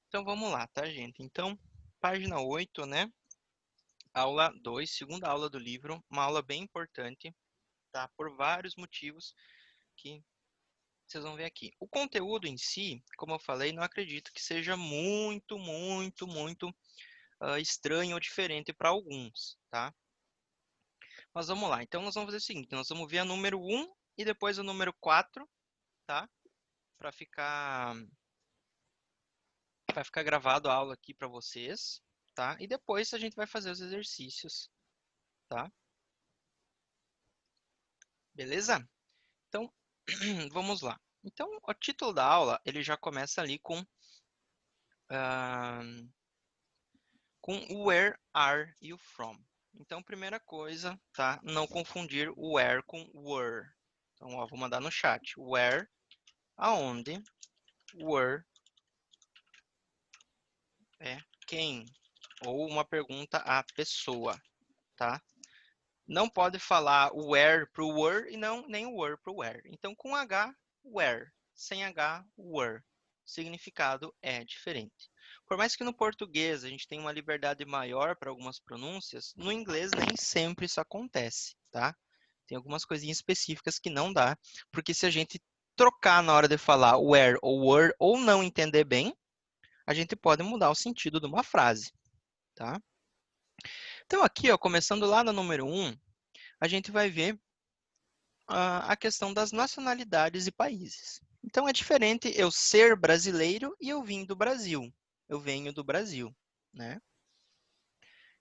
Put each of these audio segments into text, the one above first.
Então, vamos lá, tá, gente? Então, página 8, né? Aula 2, segunda aula do livro. Uma aula bem importante, tá? Por vários motivos que vocês vão ver aqui. O conteúdo em si, como eu falei, não acredito que seja muito estranho ou diferente para alguns, tá? Mas vamos lá. Então, nós vamos fazer o seguinte. Nós vamos ver a número 1 e depois o número 4, tá? Para ficar gravado a aula aqui para vocês, tá? E depois a gente vai fazer os exercícios, tá? Beleza? Então, vamos lá. Então, o título da aula, ele já começa ali ah, com Where are you from? Então, primeira coisa, tá? Não confundir where com were. Então, ó, vou mandar no chat. Where, aonde, were é quem, ou uma pergunta à pessoa, tá? Não pode falar where pro were e não nem were pro where. Então, com H, where. Sem H, were. O significado é diferente. Por mais que no português a gente tenha uma liberdade maior para algumas pronúncias, no inglês nem sempre isso acontece, tá? Tem algumas coisinhas específicas que não dá, porque se a gente trocar na hora de falar where ou were ou não entender bem, a gente pode mudar o sentido de uma frase, tá? Então aqui, ó, começando lá no número 1, a gente vai ver a questão das nacionalidades e países. Então, é diferente eu ser brasileiro e eu vim do Brasil. Eu venho do Brasil, né?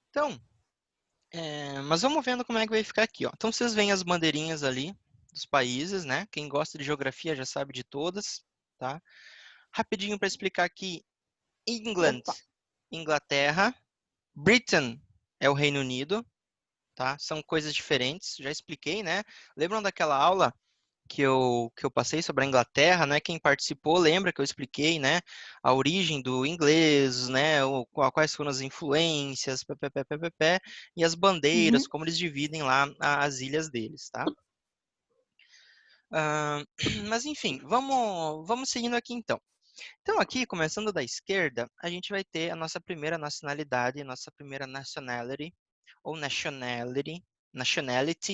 Então, mas vamos vendo como é que vai ficar aqui, ó. Então, vocês veem as bandeirinhas ali dos países, né? Quem gosta de geografia já sabe de todas, tá? Rapidinho para explicar aqui. England, Opa. Inglaterra. Britain é o Reino Unido, tá? São coisas diferentes, já expliquei, né? Lembram daquela aula que eu passei sobre a Inglaterra, né? Quem participou lembra que eu expliquei, né? A origem do inglês, né? Quais foram as influências, e as bandeiras, Uhum. como eles dividem lá as ilhas deles, tá? Mas enfim, vamos seguindo aqui então. Então aqui, começando da esquerda, a gente vai ter a nossa primeira nacionalidade, nossa primeira nationality, ou nationality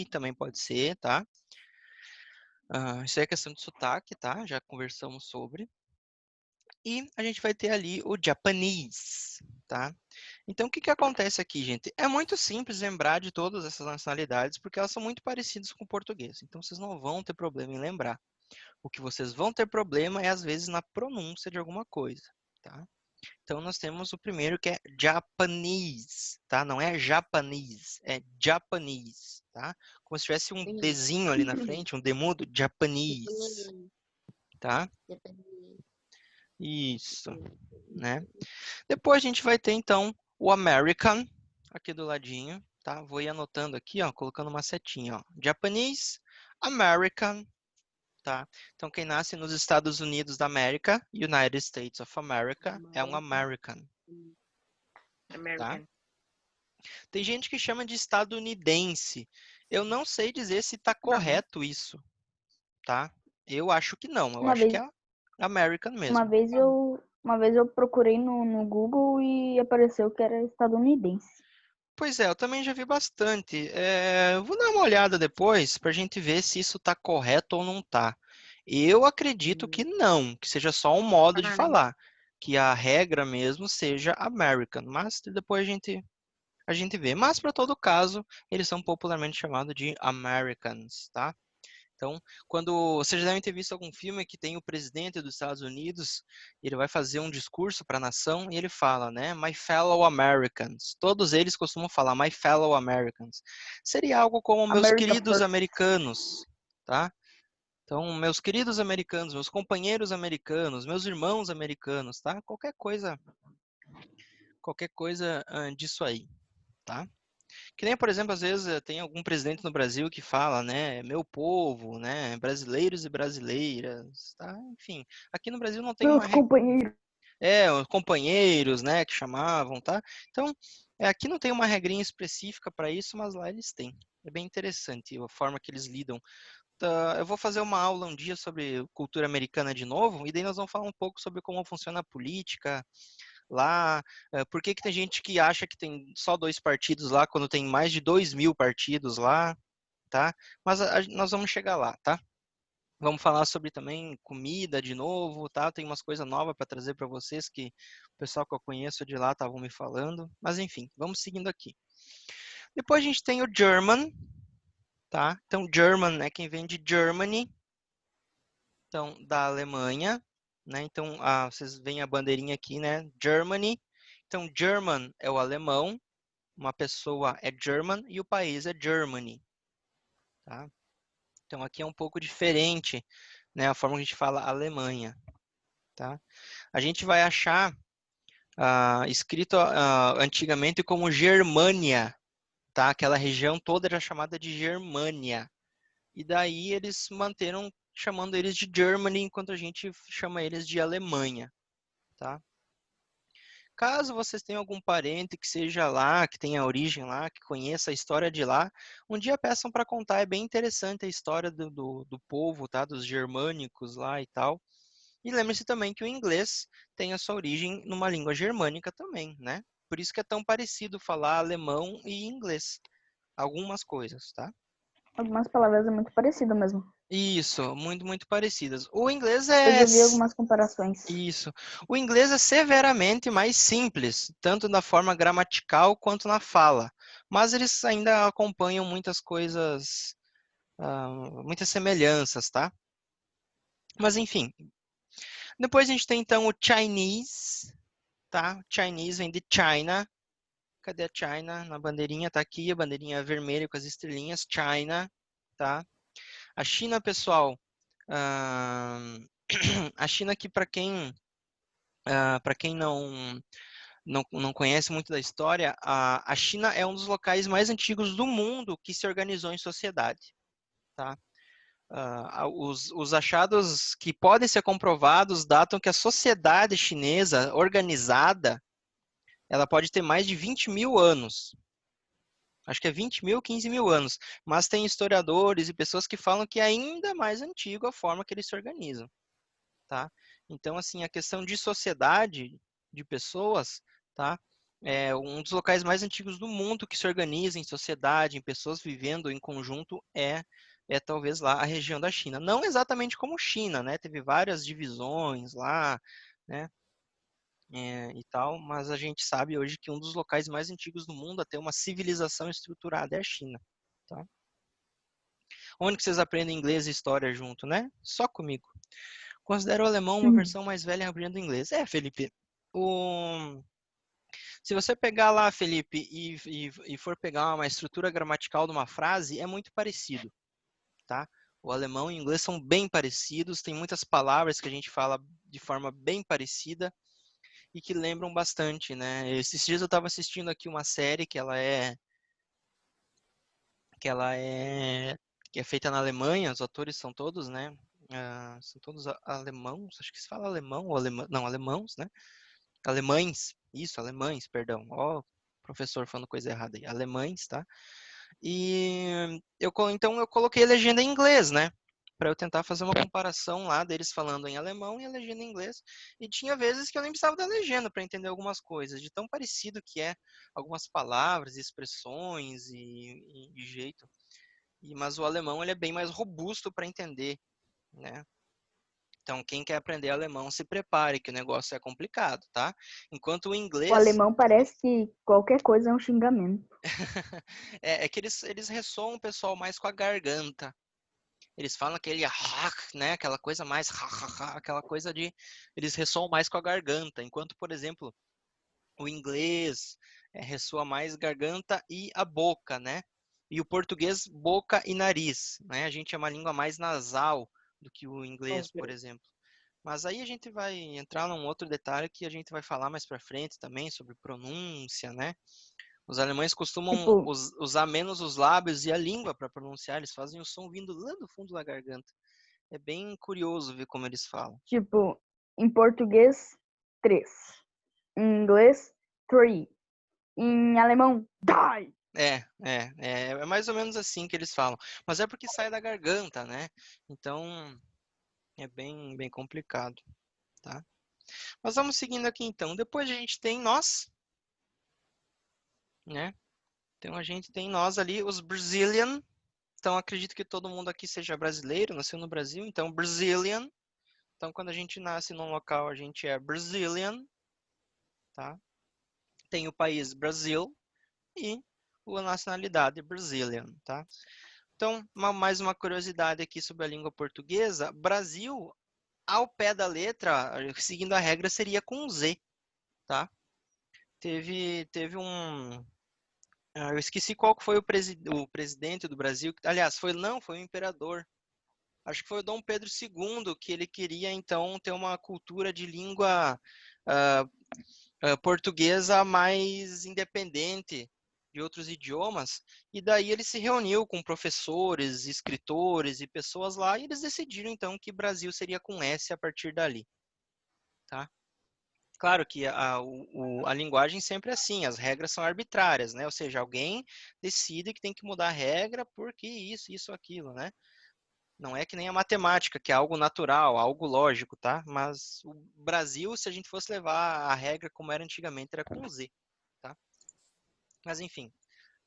também pode ser, tá? Isso aí é questão de sotaque, tá? Já conversamos sobre. E a gente vai ter ali o Japanese, tá? Então, o que que acontece aqui, gente? É muito simples lembrar de todas essas nacionalidades, porque elas são muito parecidas com o português. Então, vocês não vão ter problema em lembrar. O que vocês vão ter problema é, às vezes, na pronúncia de alguma coisa, tá? Então, nós temos o primeiro, que é Japanese, tá? Não é Japanese, é Japanese, tá? Como se tivesse um Sim. Dzinho ali na frente, um demudo, Japanese, Japonês, tá? japonês, Isso, japonês. né? Depois a gente vai ter, então, o American, aqui do ladinho, tá? Vou ir anotando aqui, ó, colocando uma setinha, ó. Japanese, American, tá? Então, quem nasce nos Estados Unidos da América, United States of America, é um American. American, tá? American. Tem gente que chama de estadunidense. Eu não sei dizer se está Não. correto isso, tá? Eu acho que não, eu Uma acho que vez, é American uma mesmo. vez eu, uma vez eu procurei no Google e apareceu que era estadunidense. Pois é, eu também já vi bastante. Vou dar uma olhada depois para a gente ver se isso está correto ou não está. Eu acredito que não, que seja só um modo de Ai, falar, que a regra mesmo seja American, mas depois a gente vê. Mas para todo caso, eles são popularmente chamados de Americans, tá? Então, quando vocês já devem ter visto algum filme que tem o presidente dos Estados Unidos, ele vai fazer um discurso para a nação e ele fala, né, My fellow Americans. Todos eles costumam falar My fellow Americans. Seria algo como meus America queridos First. americanos, tá? Então, meus queridos americanos, meus companheiros americanos, meus irmãos americanos, tá? Qualquer coisa disso aí, tá? Que nem, por exemplo, às vezes tem algum presidente no Brasil que fala, né, meu povo, né, brasileiros e brasileiras, tá? Enfim, aqui no Brasil não tem uma Meus companheiros. os companheiros, né, que chamavam, tá? Então, aqui não tem uma regrinha específica para isso, mas lá eles têm. É bem interessante a forma que eles lidam eu vou fazer uma aula um dia sobre cultura americana de novo, e daí nós vamos falar um pouco sobre como funciona a política lá, por que que tem gente que acha que tem só 2 partidos lá, quando tem mais de 2.000 partidos lá, tá? Mas nós vamos chegar lá, tá? Vamos falar sobre também comida de novo, tá? Tem umas coisas novas para trazer para vocês que o pessoal que eu conheço de lá estavam me falando. Mas enfim, vamos seguindo aqui. Depois a gente tem o German, tá? Então, German é quem vem de Germany, então, da Alemanha, né? Então, vocês veem a bandeirinha aqui, né? Germany. Então, German é o alemão, uma pessoa é German e o país é Germany, tá? Então, aqui é um pouco diferente, né? A forma que a gente fala Alemanha, tá? A gente vai achar escrito antigamente como Germânia, tá? Aquela região toda era chamada de Germânia. E daí eles manteram chamando eles de Germany, enquanto a gente chama eles de Alemanha, tá? Caso vocês tenham algum parente que seja lá, que tenha origem lá, que conheça a história de lá, um dia peçam para contar. É bem interessante a história do povo, tá? Dos germânicos lá e tal. E lembre-se também que o inglês tem a sua origem numa língua germânica também, né? Por isso que é tão parecido falar alemão e inglês. Algumas coisas, tá? Algumas palavras é muito parecido mesmo. Isso, muito, muito parecidas. O inglês Eu já vi algumas comparações. Isso. O inglês é severamente mais simples, tanto na forma gramatical quanto na fala. Mas eles ainda acompanham muitas coisas, muitas semelhanças, tá? Mas enfim. Depois a gente tem então o Chinese, tá? Chinese vem de China. Cadê a China? Na bandeirinha tá aqui, a bandeirinha vermelha com as estrelinhas, China, tá? A China, pessoal, a China aqui para quem não conhece muito da história, a China é um dos locais mais antigos do mundo que se organizou em sociedade, tá? Os achados que podem ser comprovados datam que a sociedade chinesa organizada, ela pode ter mais de 20.000 anos. Acho que é 20.000, 15.000 anos. Mas tem historiadores e pessoas que falam que é ainda mais antigo a forma que eles se organizam, tá? Então, assim, a questão de sociedade, de pessoas, tá? É um dos locais mais antigos do mundo que se organiza em sociedade, em pessoas vivendo em conjunto, é talvez lá a região da China. Não exatamente como China, né? Teve várias divisões lá, né? E tal, mas a gente sabe hoje que um dos locais mais antigos do mundo a ter uma civilização estruturada é a China, tá? Onde que vocês aprendem inglês e história junto, né? Só comigo. Considero o alemão uma versão mais velha aprendendo inglês. Felipe, se você pegar lá, Felipe, e for pegar uma estrutura gramatical de uma frase, é muito parecido, tá? O alemão e o inglês são bem parecidos, tem muitas palavras que a gente fala de forma bem parecida e que lembram bastante, né? Esses dias eu estava assistindo aqui uma série que ela é que é feita na Alemanha, os atores são todos, né? São todos alemãos, acho que se fala alemão ou não, alemãos, né? Alemães, isso, alemães, perdão. Ó, professor falando coisa errada aí. Alemães, tá? E então eu coloquei a legenda em inglês, né? Para eu tentar fazer uma comparação lá deles falando em alemão e a legenda em inglês. E tinha vezes que eu nem precisava da legenda para entender algumas coisas, de tão parecido que é algumas palavras, expressões e jeito. Mas o alemão ele é bem mais robusto para entender, né? Então, quem quer aprender alemão, se prepare, que o negócio é complicado, tá? Enquanto o O inglês, alemão parece que qualquer coisa é um xingamento. é que eles ressoam o pessoal mais com a garganta. Eles falam aquele né? Aquela coisa mais aquela coisa de eles ressoam mais com a garganta, enquanto, por exemplo, o inglês ressoa mais garganta e a boca, né? E o português boca e nariz, né? A gente é uma língua mais nasal do que o inglês, por exemplo. Mas aí a gente vai entrar num outro detalhe que a gente vai falar mais para frente também sobre pronúncia, né? Os alemães costumam Tipo, usar menos os lábios e a língua para pronunciar, eles fazem o som vindo lá do fundo da garganta. É bem curioso ver como eles falam. tipo, em português, 3. Em inglês, three. Em alemão, die. É mais ou menos assim que eles falam. Mas é porque sai da garganta, né? Então, é bem complicado, tá? Mas vamos seguindo aqui, então. Depois a gente tem nós, né? Então, a gente tem nós ali, os Brazilian. Então, acredito que todo mundo aqui seja brasileiro, nasceu no Brasil. Então, Brazilian. Então, quando a gente nasce num local, a gente é Brazilian, tá? Tem o país Brasil e a nacionalidade Brazilian, tá? Então, mais uma curiosidade aqui sobre a língua portuguesa. Brasil, ao pé da letra, seguindo a regra, seria com Z, tá? Teve um... eu esqueci qual que foi o presidente do Brasil. Aliás, foi o imperador. Acho que foi o Dom Pedro II que ele queria, então, ter uma cultura de língua ah, portuguesa mais independente de outros idiomas, e daí ele se reuniu com professores, escritores e pessoas lá, e eles decidiram então que Brasil seria com S a partir dali, tá? Claro que a linguagem sempre é assim, as regras são arbitrárias, né? Ou seja, alguém decide que tem que mudar a regra porque isso, aquilo, né? Não é que nem a matemática, que é algo natural, algo lógico, tá? Mas o Brasil, se a gente fosse levar a regra como era antigamente, era com Z, tá? Mas enfim,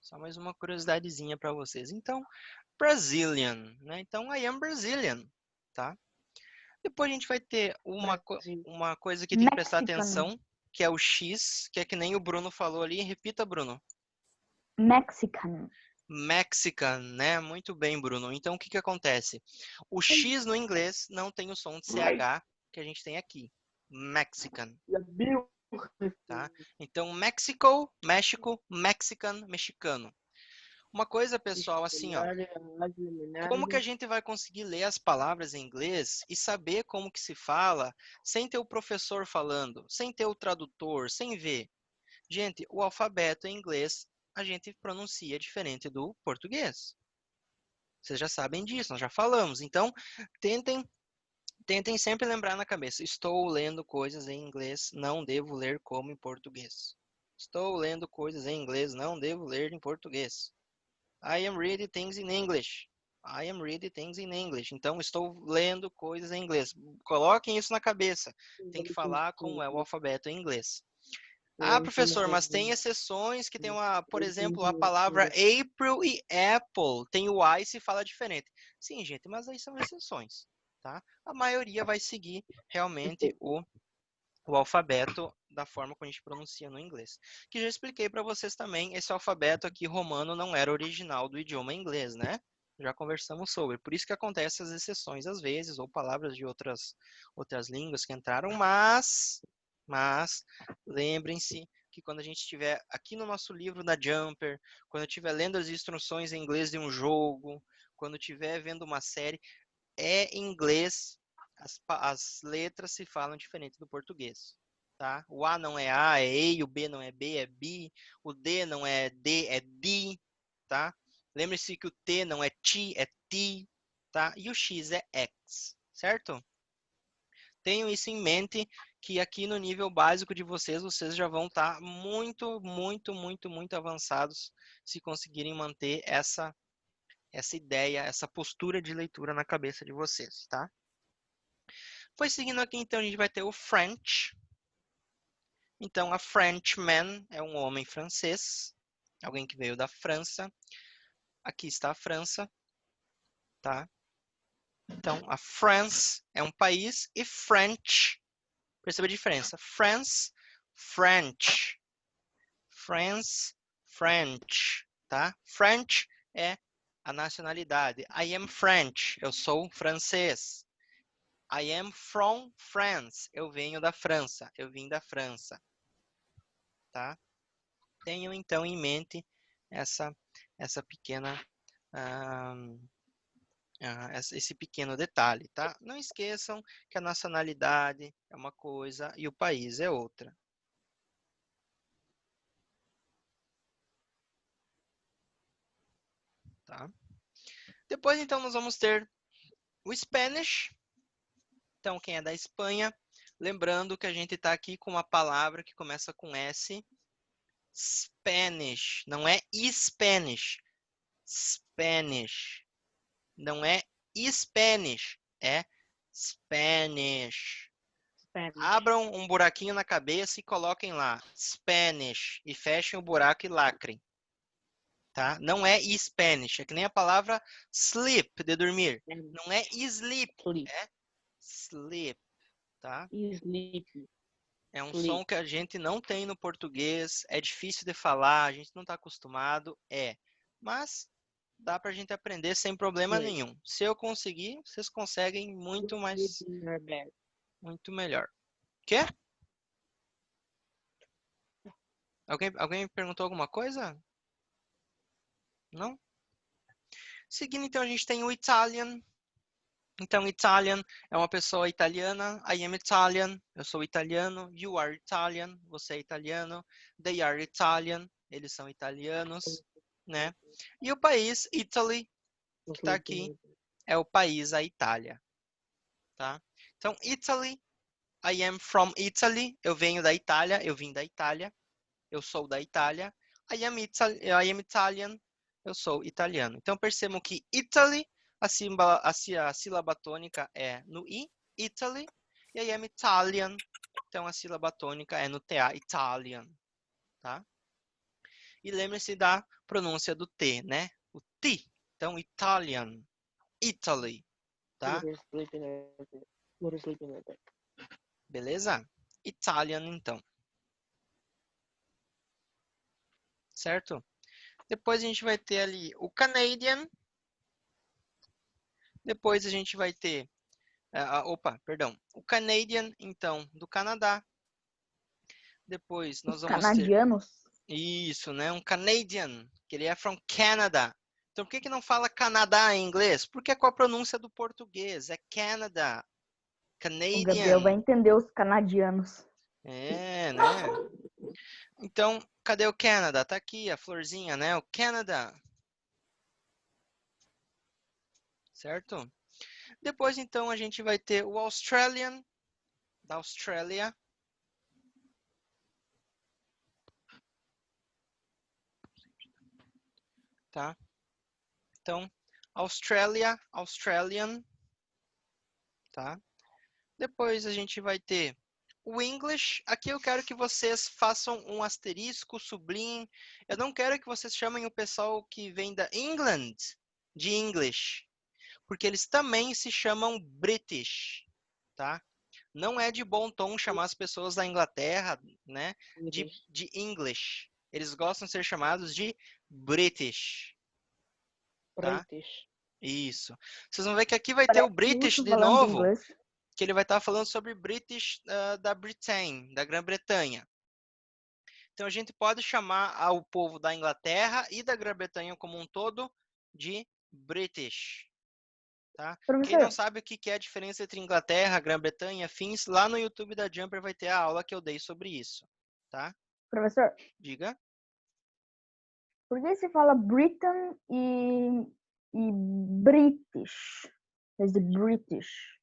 só mais uma curiosidadezinha para vocês. Então, Brazilian, né? Então, I am Brazilian, tá? Depois a gente vai ter Brasil. uma coisa que tem que prestar Mexicano. atenção, que é o X, que é que nem o Bruno falou ali. Repita, Bruno. Mexican. Mexican, né? Muito bem, Bruno. Então, o que que acontece? O X no inglês não tem o som de CH que a gente tem aqui. Mexican, tá? Então, Mexico, México, Mexican, mexicano. Uma coisa, pessoal, assim, ó. Como que a gente vai conseguir ler as palavras em inglês e saber como que se fala sem ter o professor falando, sem ter o tradutor, sem ver? Gente, o alfabeto em inglês a gente pronuncia diferente do português. Vocês já sabem disso, nós já falamos. Então, tentem, tentem sempre lembrar na cabeça. Estou lendo coisas em inglês, não devo ler como em português. Estou lendo coisas em inglês, não devo ler em português. I am reading things in English. I am reading things in English. Então, estou lendo coisas em inglês. Coloquem isso na cabeça. Tem que falar como é o alfabeto em inglês. Ah, professor, mas tem exceções que tem por exemplo, a palavra April e Apple. Tem o I e se fala diferente. Sim, gente, mas aí são exceções, tá? A maioria vai seguir realmente o alfabeto da forma como a gente pronuncia no inglês. Que já expliquei para vocês também, esse alfabeto aqui romano não era original do idioma inglês, né? Já conversamos sobre. Por isso que acontecem as exceções às vezes, ou palavras de outras línguas que entraram, mas lembrem-se que quando a gente estiver aqui no nosso livro da Jumper, quando eu estiver lendo as instruções em inglês de um jogo, quando eu estiver vendo uma série, é em inglês, as letras se falam diferente do português. Tá? O A não é A, é E, o B não é B, é B, o D não é D, é D, tá? Lembre-se que o T não é T, é T, tá? E o X é X, certo? Tenham isso em mente, que aqui no nível básico de vocês já vão estar muito avançados se conseguirem manter essa ideia, essa postura de leitura na cabeça de vocês, tá? Pois seguindo aqui, então, a gente vai ter o French. Então, a Frenchman é um homem francês, alguém que veio da França. Aqui está a França, tá? Então, a France é um país e French, perceba a diferença. France, French. France, French, tá? French é a nacionalidade. I am French, eu sou francês. I am from France, eu venho da França, eu vim da França, tá? Tenham então em mente essa pequena esse pequeno detalhe, tá? Não esqueçam que a nacionalidade é uma coisa e o país é outra, tá? Depois então nós vamos ter o Spanish. Então quem é da Espanha, lembrando que a gente está aqui com uma palavra que começa com S, Spanish. Não é Spanish. Spanish. Não é Spanish. É Spanish. Abram um buraquinho na cabeça e coloquem lá Spanish. E fechem o buraco e lacrem. Tá? Não é Spanish. É que nem a palavra sleep, de dormir. Não é sleep. É sleep. Tá? Sleep. É um Sleep. som que a gente não tem no português, é difícil de falar, a gente não está acostumado, mas dá para a gente aprender sem problema nenhum. Se eu conseguir, vocês conseguem muito melhor. Quê? Alguém me perguntou alguma coisa? Não? Seguindo, então, a gente tem o Italian. Então, Italian é uma pessoa italiana. I am Italian. Eu sou italiano. You are Italian. Você é italiano. They are Italian. Eles são italianos, né? E o país, Italy, que está aqui, é o país, a Itália, tá? Então, Italy. I am from Italy. Eu venho da Itália. Eu vim da Itália. Eu sou da Itália. I am Italian. Eu sou italiano. Então, percebam que Italy, a sílaba tônica é no I, Italy, e I am Italian. Então, a sílaba tônica é no TA, Italian. Tá? E lembre-se da pronúncia do T, né? O T. Então, Italian, Italy. Tá? Beleza? Italian, então. Certo? Depois a gente vai ter ali o Canadian. Depois a gente vai ter... o Canadian, então, do Canadá. Depois nós vamos Canadianos? ter... Isso, né? Um Canadian, que ele é from Canada. Então, por que não fala Canadá em inglês? Porque é com a pronúncia do português. É Canada. Canadian. O Gabriel vai entender os canadianos. É, né? Então, cadê o Canada? Tá aqui a florzinha, né? O Canada. Certo? Depois, então, a gente vai ter o Australian, da Austrália. Tá? Então, Australia, Australian. Tá? Depois a gente vai ter o English. Aqui eu quero que vocês façam um asterisco, sublinhem. Eu não quero que vocês chamem o pessoal que vem da England de English. Porque eles também se chamam British, tá? Não é de bom tom chamar as pessoas da Inglaterra, né, de English. Eles gostam de ser chamados de British, tá? Isso. Vocês vão ver que aqui vai ter o British de novo, que ele vai estar falando sobre British da Britain, da Grã-Bretanha. Então a gente pode chamar ao povo da Inglaterra e da Grã-Bretanha como um todo de British. Tá? Quem não sabe o que é a diferença entre Inglaterra, Grã-Bretanha, afins, lá no YouTube da Jumper vai ter a aula que eu dei sobre isso. Tá? Professor. Diga. Por que se fala Britain e British? Desde British.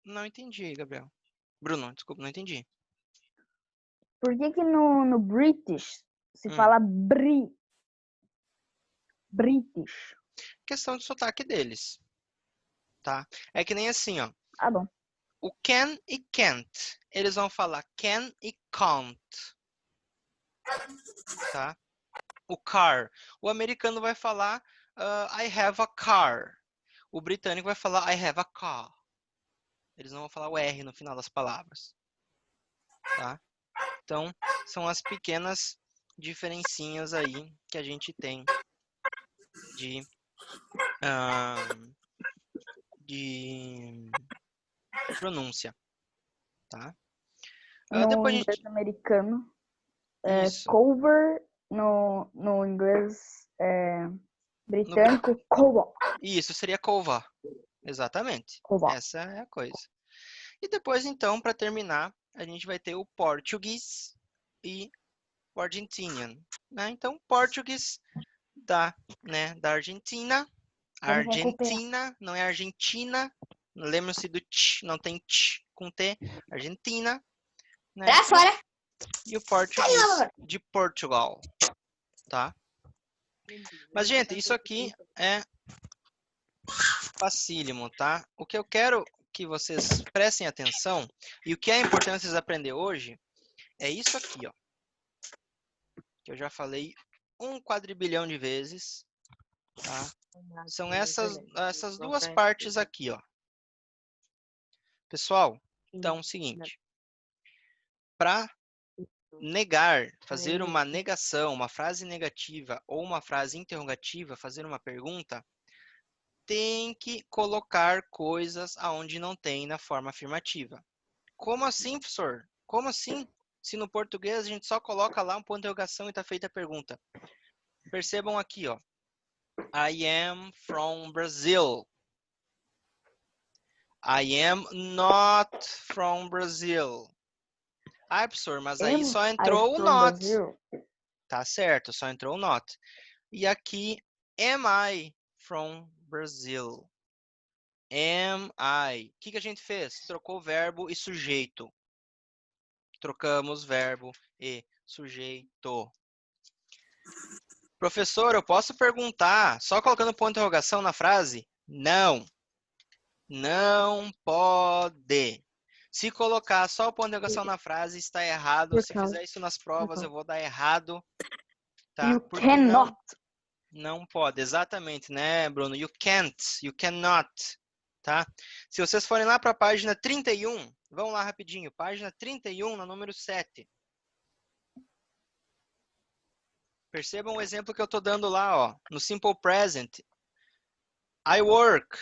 Não entendi, Gabriel. Bruno, desculpa, não entendi. Por que no British se fala British? Questão de sotaque deles. Tá? É que nem assim, ó. Ah, bom. O can e can't. Eles vão falar can e can't. Tá? O car. O americano vai falar I have a car. O britânico vai falar I have a car. Eles não vão falar o R no final das palavras. Tá? Então, são as pequenas diferencinhas aí que a gente tem de pronúncia. Tá? No depois inglês americano, cover, no inglês britânico, cover. Isso, seria cover. Exatamente. Cover. Essa é a coisa. E depois, então, para terminar, a gente vai ter o português e o argentinian. Né? Então, português da Argentina. Argentina, não é Argentina. Lembra-se do tch, não tem tch com T. Argentina. Né? Pra fora! e o português de Portugal, tá? Mas, gente, isso aqui é facílimo, tá? O que eu quero que vocês prestem atenção e o que é importante vocês aprender hoje é isso aqui, ó. Que eu já falei 1 quadrilhão de vezes, tá? São essas duas partes aqui, ó. Pessoal, então é o seguinte. Para negar, fazer uma negação, uma frase negativa ou uma frase interrogativa, fazer uma pergunta, tem que colocar coisas aonde não tem na forma afirmativa. Como assim, professor? Como assim? Se no português a gente só coloca lá um ponto de interrogação e está feita a pergunta. Percebam aqui, ó. I am from Brazil. I am not from Brazil. Ah, professor, mas aí só entrou o not. Tá certo, só entrou o not. E aqui, am I from Brazil? Am I? O que a gente fez? Trocou verbo e sujeito. Trocamos verbo e sujeito. Professor, eu posso perguntar só colocando ponto de interrogação na frase? Não. Não pode. Se colocar só o ponto de interrogação na frase, está errado. Se fizer isso nas provas, eu vou dar errado. Tá? You Porque cannot. não pode. Exatamente, né, Bruno? You can't. You cannot. Tá? Se vocês forem lá para a página 31, vão lá rapidinho. Página 31, na número 7. Percebam o exemplo que eu estou dando lá, ó, no Simple Present. I work.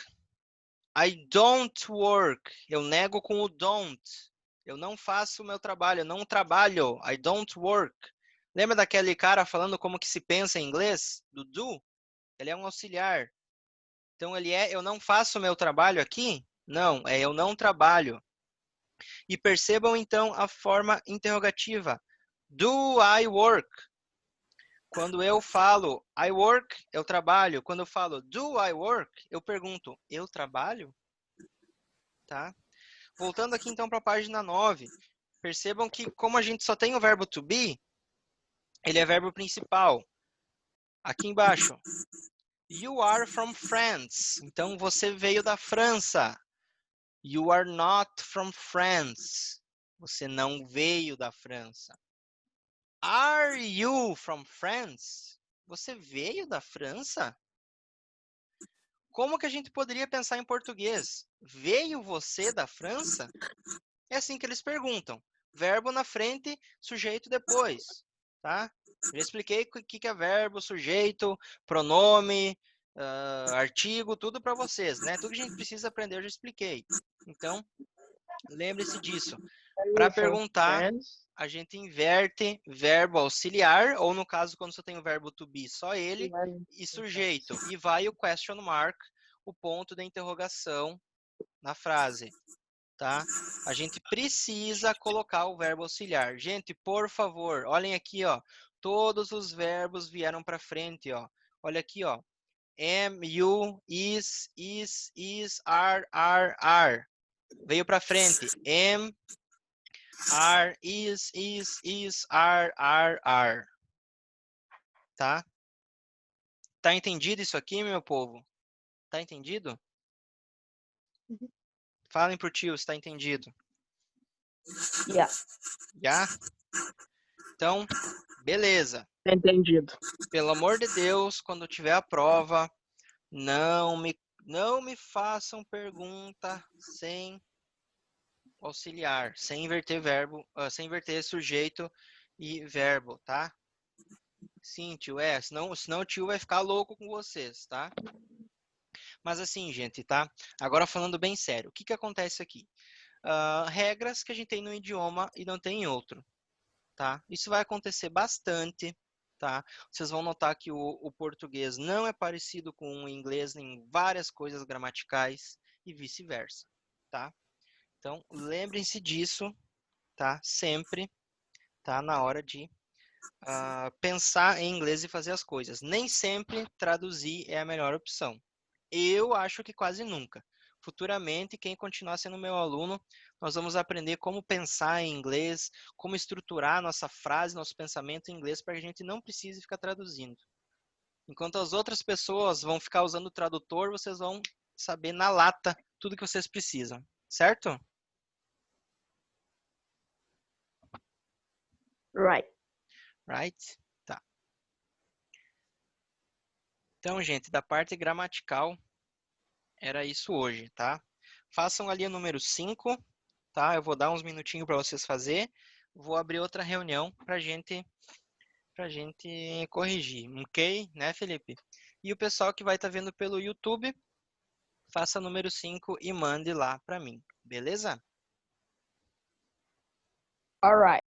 I don't work. Eu nego com o don't. Eu não faço o meu trabalho. Eu não trabalho. I don't work. Lembra daquele cara falando como que se pensa em inglês? Do do? Ele é um auxiliar. Então, ele é eu não faço o meu trabalho aqui? Não, é eu não trabalho. E percebam, então, a forma interrogativa. Do I work? Quando eu falo I work, eu trabalho. Quando eu falo do I work, eu pergunto, eu trabalho? Tá? Voltando aqui então para a página 9. Percebam que como a gente só tem o verbo to be, ele é verbo principal. Aqui embaixo. You are from France. Então você veio da França. You are not from France. Você não veio da França. Are you from France? Você veio da França? Como que a gente poderia pensar em português? Veio você da França? É assim que eles perguntam. Verbo na frente, sujeito depois. Tá? Eu expliquei o que é verbo, sujeito, pronome, artigo, tudo para vocês. Né? Tudo que a gente precisa aprender eu já expliquei. Então, lembre-se disso. Para perguntar, a gente inverte verbo auxiliar, ou no caso, quando você tem o verbo to be, só ele, e sujeito. E vai o question mark, o ponto de interrogação na frase. Tá? A gente precisa colocar o verbo auxiliar. Gente, por favor, olhem aqui, ó. Todos os verbos vieram para frente, ó. Olha aqui, ó. Am, you, is, are. Veio para frente. Am, are, is, are. Tá? Tá entendido isso aqui, meu povo? Tá entendido? Falem pro tio se tá entendido. Yeah. Já? Então, beleza. Entendido. Pelo amor de Deus, quando tiver a prova, não me façam pergunta sem auxiliar, sem inverter verbo, sem inverter sujeito e verbo, tá? Sim, tio, senão o tio vai ficar louco com vocês, tá? Mas assim, gente, tá? Agora falando bem sério, o que acontece aqui? Regras que a gente tem no idioma e não tem em outro, tá? Isso vai acontecer bastante, tá? Vocês vão notar que o português não é parecido com o inglês em várias coisas gramaticais e vice-versa, tá? Então, lembrem-se disso, tá? Sempre, tá? Na hora de pensar em inglês e fazer as coisas. Nem sempre traduzir é a melhor opção. Eu acho que quase nunca. futuramente, quem continuar sendo meu aluno, nós vamos aprender como pensar em inglês, como estruturar nossa frase, nosso pensamento em inglês, para que a gente não precise ficar traduzindo. Enquanto as outras pessoas vão ficar usando o tradutor, vocês vão saber na lata tudo que vocês precisam, certo? Right. Right? Tá. Então, gente, da parte gramatical, era isso hoje, tá? Façam ali o número 5, tá? Eu vou dar uns minutinhos para vocês fazer. Vou abrir outra reunião pra gente corrigir, ok? Né, Felipe? E o pessoal que vai estar vendo pelo YouTube, faça número 5 e mande lá para mim, beleza? Alright.